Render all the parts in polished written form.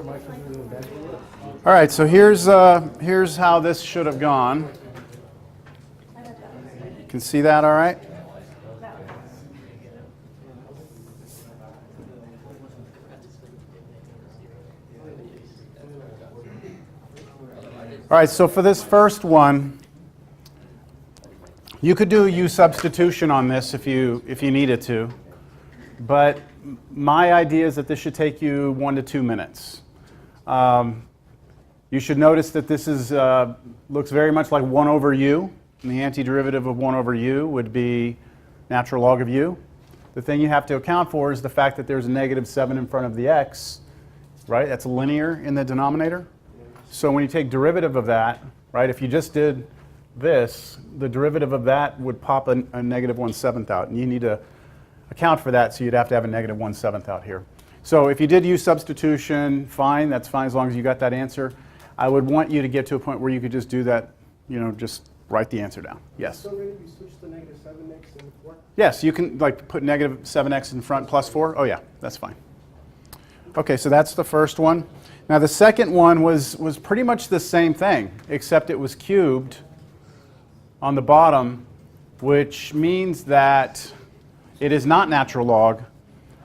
All right, so here's how this should have gone. You can see that all right? All right, so for this first one, you could do a U-Substitution on this if you needed to, but my idea is that this should take you 1 to 2 minutes. You should notice that this is looks very much like 1 over u, and the antiderivative of 1 over u would be natural log of u. The thing you have to account for is the fact that there's a -7 in front of the x, right? That's linear in the denominator. So when you take derivative of that, right, if you just did this, the derivative of that would pop a -1/7 out, and you need to account for that, so you'd have to have a -1/7 out here. So if you did use substitution, fine, that's fine as long as you got that answer. I would want you to get to a point where you could just do that, just write the answer down. Yes? So if you switch the -7x and 4? Yes, you can put -7x in front plus 4. Oh yeah, that's fine. Okay, so that's the first one. Now the second one was pretty much the same thing, except it was cubed on the bottom, which means that it is not natural log.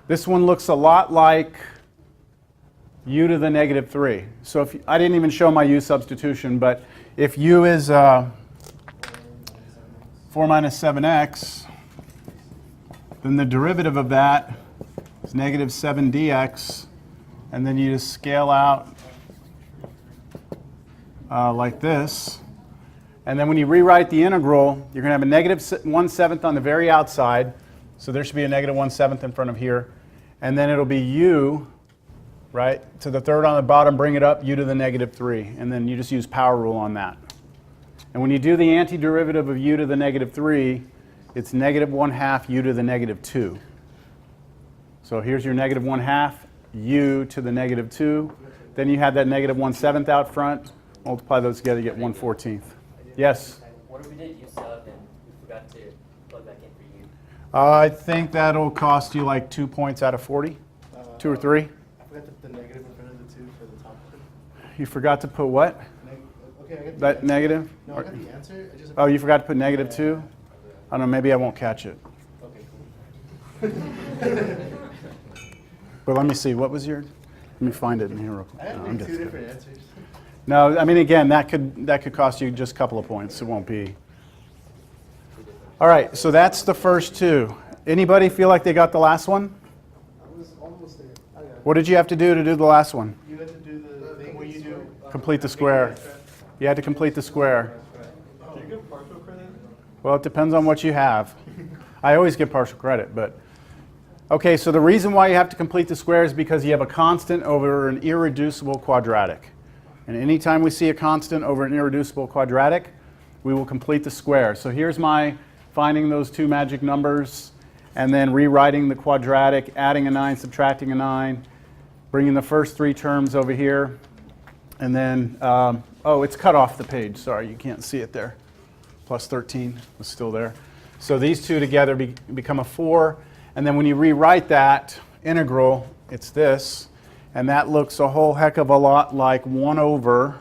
This one looks a lot like u to the -3. So if I didn't even show my u substitution, but if u is 4 minus 7x, then the derivative of that is -7 dx, and then you just scale out like this. And then when you rewrite the integral, you're going to have a -1/7 on the very outside, so there should be a -1/7 in front of here. And then it'll be u, right, to the third on the bottom, bring it up, u to the -3. And then you just use power rule on that. And when you do the antiderivative of u to the -3, it's -1/2 u to the -2. So here's your -1/2 u to the -2. Then you have that -1/7 out front. Multiply those together, you get 1/14. Yes? What if we did U-Sub and we forgot to plug back in for U? I think that'll cost you like 2 points out of 40. 2 or 3. I forgot to put the negative in front of the 2 for the top. You forgot to put what? Okay, I got the That answer. negative? No, I got the answer. I just Oh, you forgot to put -2? I don't know, maybe I won't catch it. Okay, cool. But let me see, what was your, let me find it in here real quick. I had No, like I'm 2 just different kidding. answers. No, I mean, again, that could cost you just a couple of points. It won't be. All right, so that's the first two. Anybody feel like they got the last one? I was almost there. I got it. What did you have to do the last one? You had to do the thing where you do... Complete the square. You had to complete the square. Do you get partial credit? Well, it depends on what you have. I always get partial credit, but... Okay, so the reason why you have to complete the square is because you have a constant over an irreducible quadratic. And anytime we see a constant over an irreducible quadratic, we will complete the square. So here's my finding those two magic numbers, and then rewriting the quadratic, adding a 9, subtracting a 9, bringing the first 3 terms over here, and then, oh, it's cut off the page. Sorry, you can't see it there. Plus 13 was still there. So these two together become a 4, and then when you rewrite that integral, it's this. And that looks a whole heck of a lot like 1 over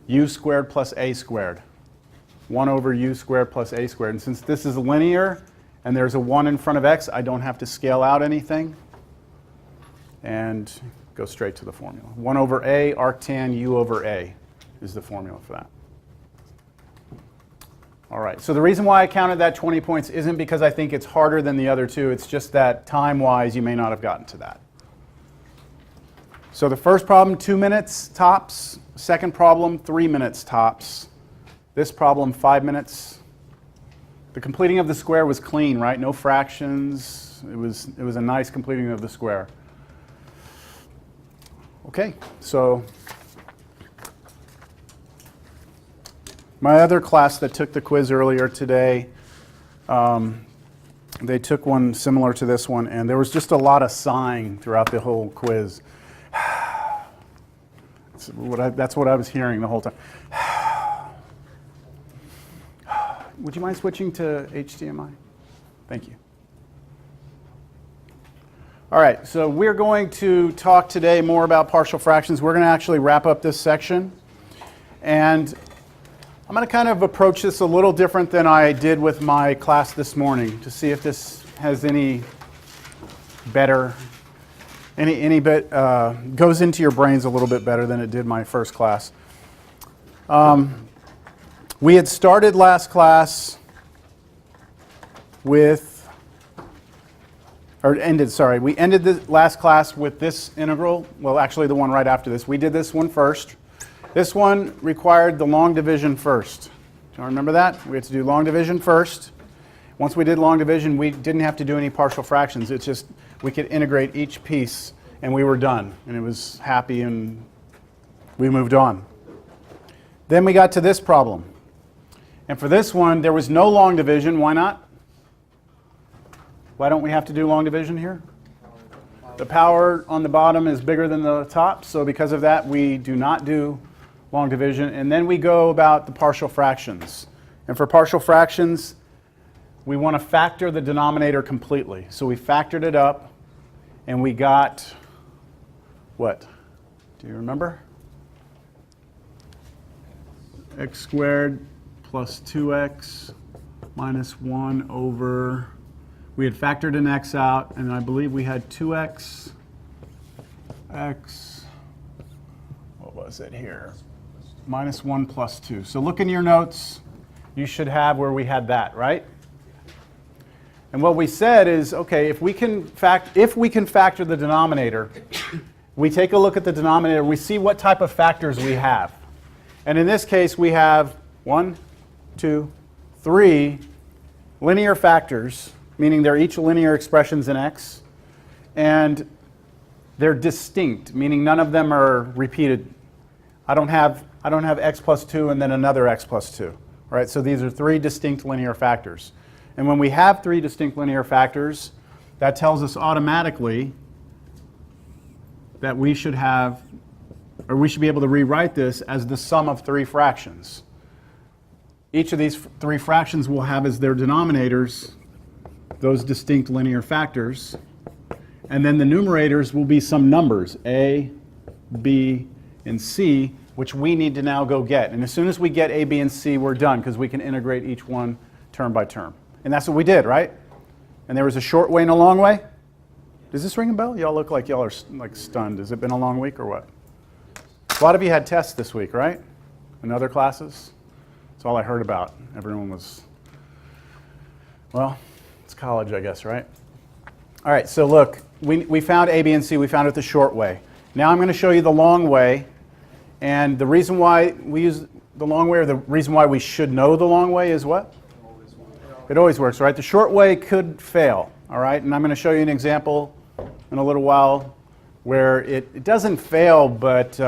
u squared plus a squared. 1 over u squared plus a squared. And since this is linear and there's a 1 in front of x, I don't have to scale out anything. And go straight to the formula. 1 over a arctan u over a is the formula for that. All right, so the reason why I counted that 20 points isn't because I think it's harder than the other two. It's just that time-wise, you may not have gotten to that. So the first problem, 2 minutes tops. Second problem, 3 minutes tops. This problem, 5 minutes. The completing of the square was clean, right? No fractions. It was a nice completing of the square. Okay, so my other class that took the quiz earlier today, they took one similar to this one, and there was just a lot of sighing throughout the whole quiz. That's what I was hearing the whole time. Would you mind switching to HDMI? Thank you. All right, so we're going to talk today more about partial fractions. We're going to actually wrap up this section. And I'm going to kind of approach this a little different than I did with my class this morning to see if this has any better, any bit, goes into your brains a little bit better than it did my first class. We had started last class with, we ended the last class with this integral. Well, actually the one right after this. We did this one first. This one required the long division first. Do you remember that? We had to do long division first. Once we did long division, we didn't have to do any partial fractions. It's just we could integrate each piece and we were done. And it was happy and we moved on. Then we got to this problem. And for this one, there was no long division. Why not? Why don't we have to do long division here? The power on the bottom is bigger than the top, so because of that, we do not do long division. And then we go about the partial fractions. And for partial fractions, we want to factor the denominator completely. So we factored it up, and we got what? Do you remember? X squared plus 2x minus 1 over... We had factored an x out, and I believe we had 2x, x, what was it here? Minus 1 plus 2. So look in your notes. You should have where we had that, right? And what we said is, okay, if we can factor the denominator, we take a look at the denominator, we see what type of factors we have. And in this case, we have 1, 2, 3 linear factors, meaning they're each linear expressions in x, and they're distinct, meaning none of them are repeated. I don't have x plus 2 and then another x plus 2. Right? So these are 3 distinct linear factors. And when we have 3 distinct linear factors, that tells us automatically that we should have, or we should be able to rewrite this as the sum of 3 fractions. Each of these 3 fractions will have as their denominators those distinct linear factors, and then the numerators will be some numbers, a, b, and c, which we need to now go get. And as soon as we get a, b, and c, we're done, because we can integrate each one term by term. And that's what we did, right? And there was a short way and a long way. Does this ring a bell? Y'all look like y'all are like stunned. Has it been a long week or what? A lot of you had tests this week, right? In other classes? That's all I heard about. Everyone was, well, it's college, I guess, right? All right, so look, we found A, B, and C. We found it the short way. Now I'm going to show you the long way. And the reason why we use the long way, or the reason why we should know the long way is what? It always works, right? The short way could fail, all right? And I'm going to show you an example in a little while where it doesn't fail, but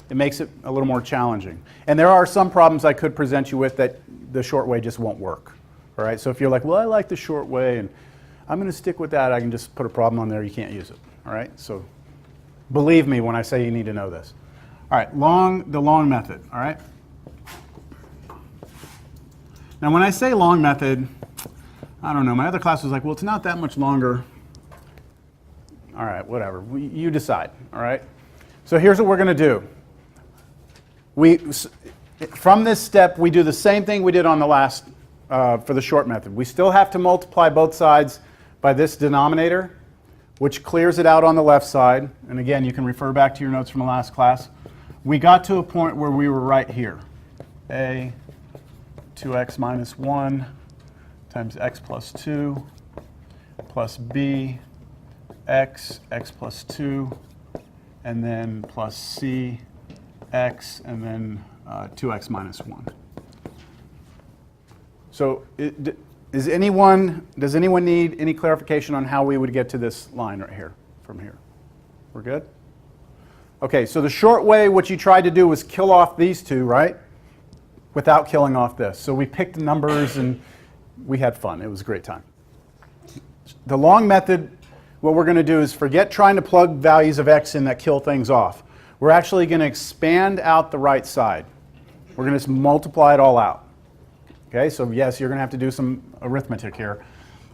it makes it a little more challenging. And there are some problems I could present you with that the short way just won't work. All right, so if you're like, well, I like the short way, and I'm going to stick with that, I can just put a problem on there, you can't use it. All right, so believe me when I say you need to know this. All right, the long method, all right? Now, when I say long method, I don't know, my other class was like, well, it's not that much longer. All right, whatever, you decide, all right? So here's what we're going to do. From this step, we do the same thing we did on the last for the short method. We still have to multiply both sides by this denominator, which clears it out on the left side. And again, you can refer back to your notes from the last class. We got to a point where we were right here. A, 2x minus 1 times x plus 2 plus b, x plus 2, and then plus c, x, and then 2x minus 1. So does anyone need any clarification on how we would get to this line right here, from here? We're good? Okay, so the short way, what you tried to do was kill off these two, right? Without killing off this. So we picked numbers and we had fun. It was a great time. The long method, what we're going to do is forget trying to plug values of x in that kill things off. We're actually going to expand out the right side. We're going to multiply it all out. Okay, so yes, you're going to have to do some arithmetic here.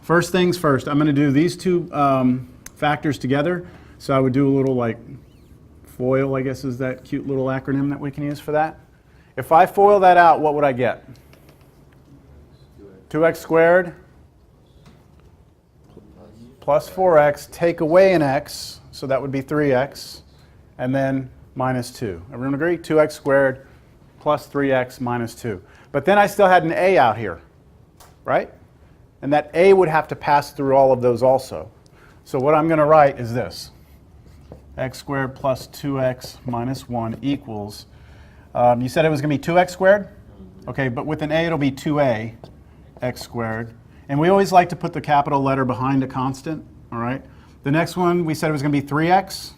First things first, I'm going to do these two factors together. So I would do a little like FOIL, I guess is that cute little acronym that we can use for that. If I FOIL that out, what would I get? 2x squared plus 4x, take away an x, so that would be 3x, and then minus 2. Everyone agree? 2x squared plus 3x minus 2. But then I still had an a out here, right? And that a would have to pass through all of those also. So what I'm going to write is this. X squared plus 2x minus 1 equals, you said it was going to be 2x squared? Okay, but with an a it'll be 2a x squared. And we always like to put the capital letter behind a constant, all right? The next one we said it was going to be 3x,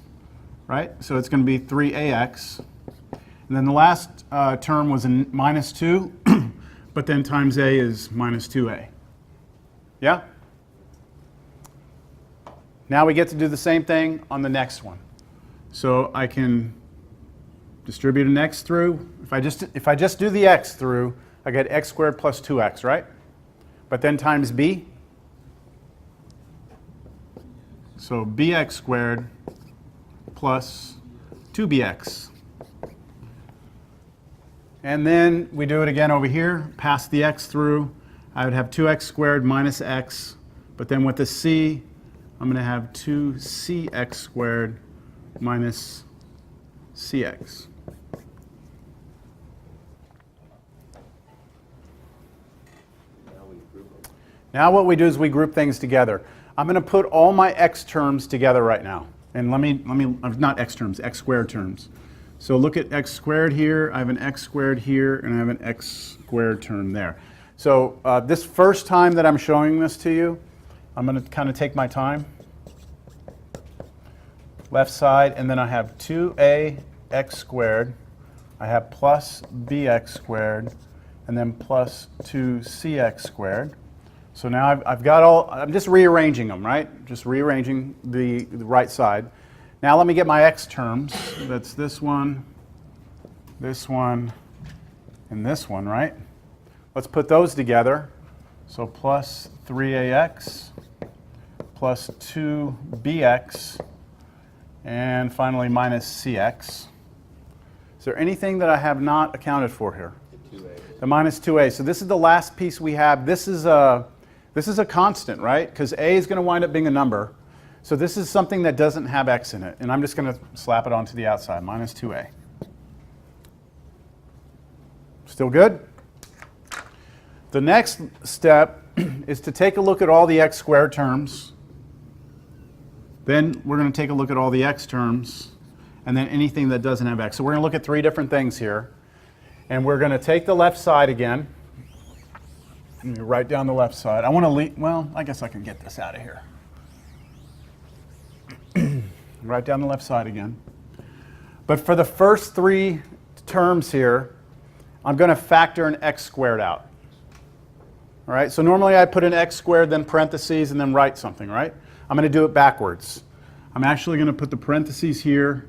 right? So it's going to be 3ax. And then the last term was in minus 2, but then times a is minus 2a. Yeah? Now we get to do the same thing on the next one. So I can distribute an x through. If I just do the x through, I get x squared plus 2x, right? But then times b. So bx squared plus 2bx. And then we do it again over here, pass the x through. I would have 2x squared minus x, but then with the c, I'm going to have 2cx squared minus cx. Now what we do is we group things together. I'm going to put all my x terms together right now. And not x terms, x squared terms. So look at x squared here, I have an x squared here, and I have an x squared term there. So this first time that I'm showing this to you, I'm going to kind of take my time. Left side, and then I have 2a x squared. I have plus bx squared, and then plus 2cx squared. So now I've got all, I'm just rearranging them, right? Just rearranging the right side. Now let me get my x terms. That's this one, and this one, right? Let's put those together. So plus 3ax plus 2bx, and finally minus cx. Is there anything that I have not accounted for here? The minus 2a. So this is the last piece we have. This is a constant, right? Because a is going to wind up being a number. So this is something that doesn't have x in it. And I'm just going to slap it onto the outside, minus 2a. Still good? The next step is to take a look at all the x squared terms. Then we're going to take a look at all the x terms, and then anything that doesn't have x. So we're going to look at 3 different things here. And we're going to take the left side again. Write down the left side. I want to leave, well, I guess I can get this out of here. Write down the left side again. But for the first 3 terms here, I'm going to factor an x squared out. All right, so normally I put an x squared, then parentheses, and then write something, right? I'm going to do it backwards. I'm actually going to put the parentheses here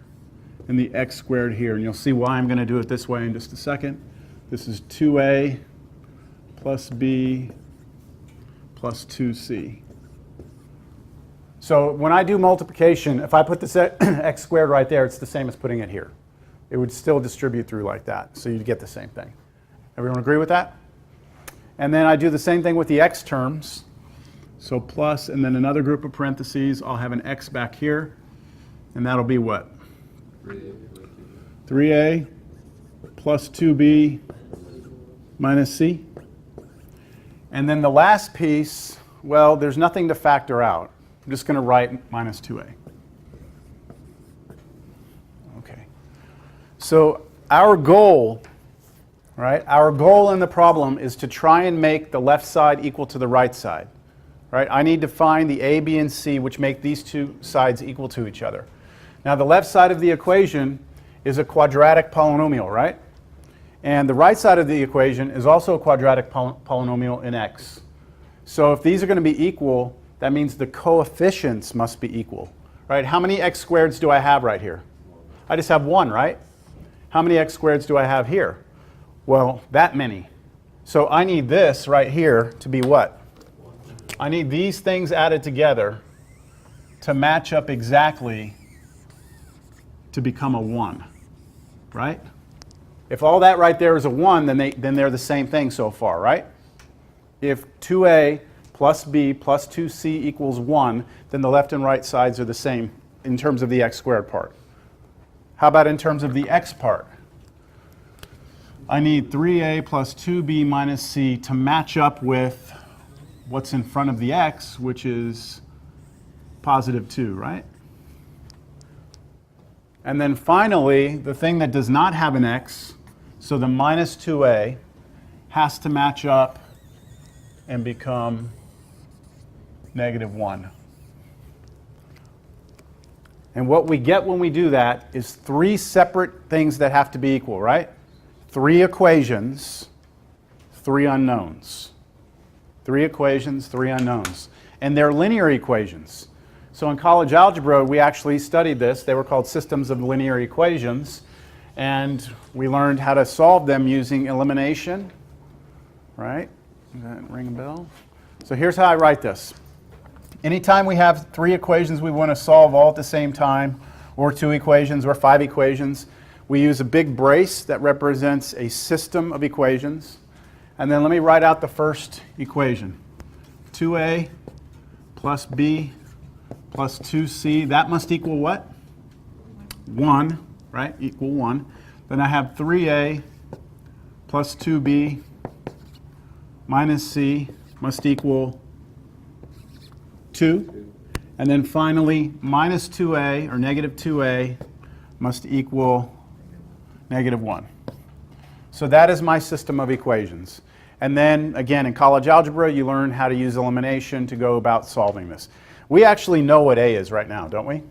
and the x squared here, and you'll see why I'm going to do it this way in just a second. This is 2a plus b plus 2c. So when I do multiplication, if I put this x squared right there, it's the same as putting it here. It would still distribute through like that, so you'd get the same thing. Everyone agree with that? And then I do the same thing with the x terms. So plus, and then another group of parentheses, I'll have an x back here, and that'll be what? 3a plus 2b minus c. And then the last piece, well, there's nothing to factor out. I'm just going to write minus 2a. Okay. So our goal, right? Our goal in the problem is to try and make the left side equal to the right side. Right? I need to find the a, b, and c which make these 2 sides equal to each other. Now the left side of the equation is a quadratic polynomial, right? And the right side of the equation is also a quadratic polynomial in x. So if these are going to be equal, that means the coefficients must be equal. Right? How many x squareds do I have right here? I just have 1, right? How many x squareds do I have here? Well, that many. So I need this right here to be what? I need these things added together to match up exactly to become a 1, right? If all that right there is a 1, then they're the same thing so far, right? If 2a plus b plus 2c equals 1, then the left and right sides are the same in terms of the x squared part. How about in terms of the x part? I need 3a plus 2b minus c to match up with what's in front of the x, which is positive 2, right? And then finally, the thing that does not have an x, so the minus 2a, has to match up and become negative 1. And what we get when we do that is 3 separate things that have to be equal, right? 3 equations, 3 unknowns. 3 equations, 3 unknowns. And they're linear equations. So in college algebra, we actually studied this. They were called systems of linear equations. And we learned how to solve them using elimination, right? Does that ring a bell? So here's how I write this. Anytime we have 3 equations we want to solve all at the same time, or 2 equations, or 5 equations, we use a big brace that represents a system of equations. And then let me write out the first equation. 2a plus b plus 2c, that must equal what? 1, right? Equal 1. Then I have 3a plus 2b minus c must equal 2. And then finally, minus 2a, or negative 2a, must equal negative 1. So that is my system of equations. And then, again, in college algebra, you learn how to use elimination to go about solving this. We actually know what a is right now, don't we?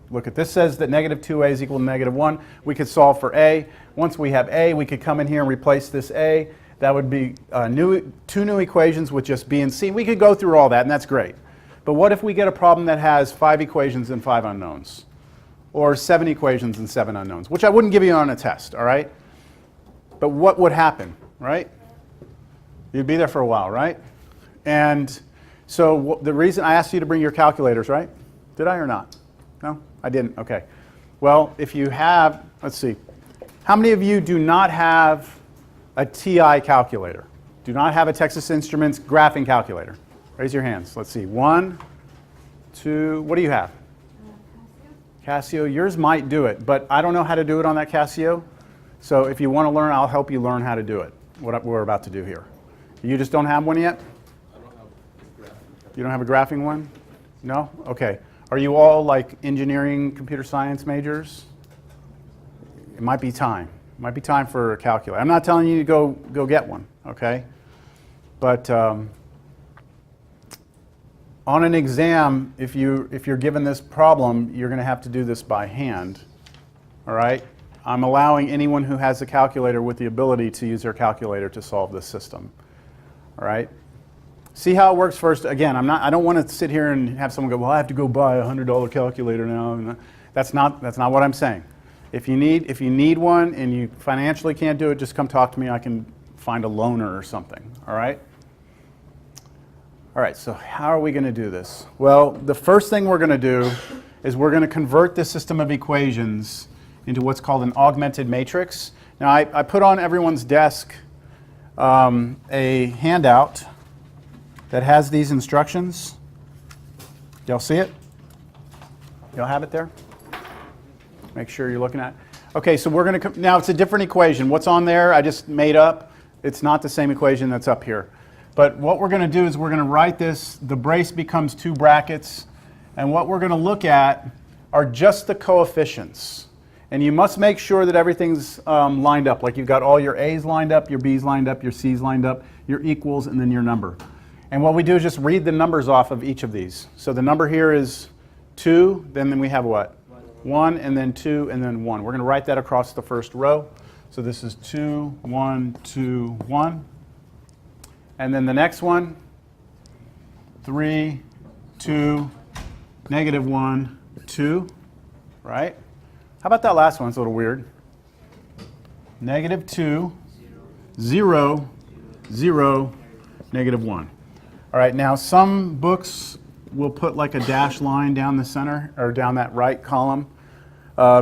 Look at this, says that negative 2a is equal to negative 1. We could solve for a. Once we have a, we could come in here and replace this a. That would be 2 new equations with just b and c. We could go through all that, and that's great. But what if we get a problem that has 5 equations and 5 unknowns? Or 7 equations and 7 unknowns, which I wouldn't give you on a test, all right? But what would happen, right? You'd be there for a while, right? And so the reason I asked you to bring your calculators, right? Did I or not? No? I didn't. Okay. Well, if you have, let's see. How many of you do not have a TI calculator? Do not have a Texas Instruments graphing calculator? Raise your hands. Let's see. 1, 2, what do you have? Casio. Yours might do it, but I don't know how to do it on that Casio. So if you want to learn, I'll help you learn how to do it, what we're about to do here. You just don't have one yet? I don't have a graphing. You don't have a graphing one? No? Okay. Are you all like engineering, computer science majors? It might be time. It might be time for a calculator. I'm not telling you to go get one, okay? But on an exam, if you're given this problem, you're going to have to do this by hand, all right? I'm allowing anyone who has a calculator with the ability to use their calculator to solve this system, all right? See how it works first. Again, I don't want to sit here and have someone go, well, I have to go buy a $100 calculator now. That's not what I'm saying. If you need one and you financially can't do it, just come talk to me. I can find a loaner or something, all right? All right, so how are we going to do this? Well, the first thing we're going to do is we're going to convert this system of equations into what's called an augmented matrix. Now, I put on everyone's desk a handout that has these instructions. Y'all see it? Y'all have it there? Make sure you're looking at it. Okay, so we're going to, now it's a different equation. What's on there, I just made up. It's not the same equation that's up here. But what we're going to do is we're going to write this, the brace becomes 2 brackets, and what we're going to look at are just the coefficients. And you must make sure that everything's lined up, like you've got all your A's lined up, your B's lined up, your C's lined up, your equals, and then your number. And what we do is just read the numbers off of each of these. So the number here is 2, then we have what? 1, and then 2, and then 1. We're going to write that across the first row. So this is 2, 1, 2, 1. And then the next one, 3, 2, negative 1, 2, right? How about that last one? It's a little weird. Negative 2, 0, 0, negative 1. All right, now some books we'll put like a dashed line down the center, or down that right column,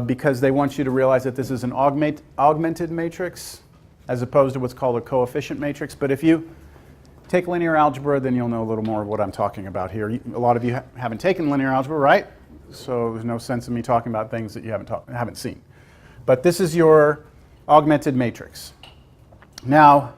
because they want you to realize that this is an augmented matrix, as opposed to what's called a coefficient matrix. But if you take linear algebra, then you'll know a little more of what I'm talking about here. A lot of you haven't taken linear algebra, right? So there's no sense in me talking about things that you haven't seen. But this is your augmented matrix. Now,